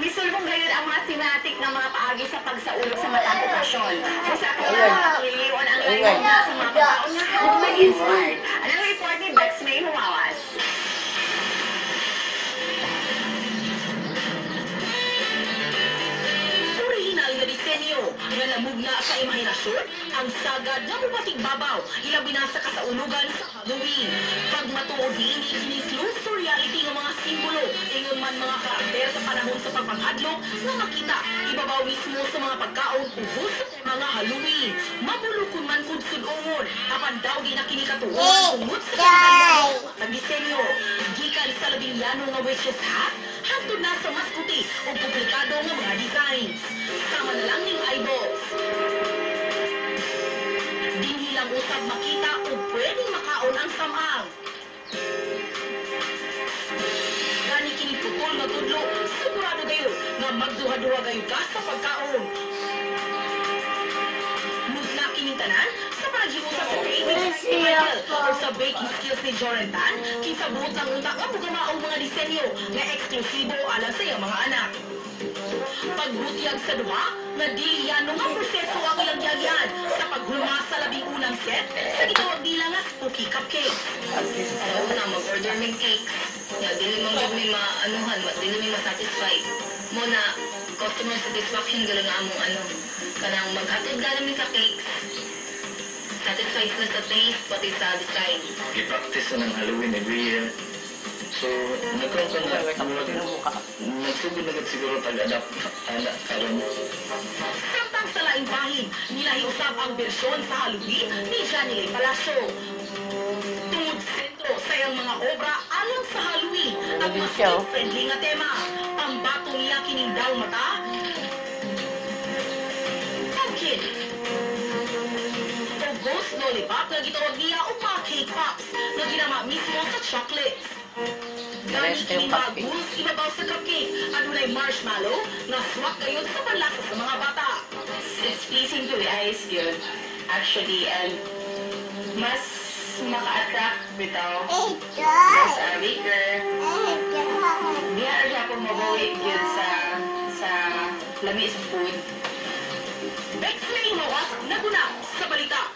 Misulbong gayon ang mga thematic ng mga paagi sa pagsaulog sa matang okasyon. Sa kailangan pagliliwan ang layon na sa mga pagkaon nga Halloween inspired. Ano ang report ni Bex May Humawas? Original nga disenyo nga namugna sa imahinasyon ang sagad nga mubating babaw ilabi na sa kasaulugan sa Halloween. Pag matuod niini kini close to reality nga mga simbolo ingon man mga karakter sa panahon sa pagpanghadlok nga makita ibabaw mismo sa mga pagkaon ugos sa mga Halloween. Mabulukon man kung sudungon apan daw di na kini katuon tungod sa kanilang pagdisenyo. Gikan sa labing yano nga witches hat hangtod na sa mas kuti o komplikado nga mga designs. Sama na lang ning eyeballs. Dinhilang usab makita o pwedeng makaon ang samang. Gani kini putol nga tudlo, sigurado kayo nga magduha-duha kayo ka sa pagkaon. Mudna kining tanan sa paghiusa sa creative ni Michael o sa baking skills ni Jorentan, kinsa buot ng utak nga mugamaong mga disenyo nga eksklusibo alang sa iyang mga anak. Pagbutiyag sa duha, nga di yano nga proseso ang ilang yagyan sa paghulma sa labing unang set sa gitawag nila nga spooky cupcake. Sa una, mag-order ng cakes. Nga, dili mong gud may maanuhan, dili may ma-satisfy. Muna, customer satisfaction galang among kanang maghatid ka namin sa cakes. Satisfied na sa taste, pati sa design. I-practice na ng Halloween every year. So, nagkaroon ka na, nagsugod na siguro pag-adapt karon. Samtang sa laing bahin, nilahiusap ang bersyon sa Halloween ni Janile Palacio. Tungod sentro sa iyang mga obra alang sa Halloween at mas friendly nga tema. Ang batong niya kining daw mata, pumpkin. O ghost lollipop na gitawag niya o mga cake pops na ginama mismo sa chocolates. Gani kini mga gulls ibabaw sa cupcake, adunay marshmallow na swak gayon sa panlasa sa mga bata. It's pleasing to the eyes yun, actually, and mas maka-attract bitaw. Mas bigger. Di na siya kung mabawi yun sa lami sa food. Bex May Humawas, nagunang sa balita.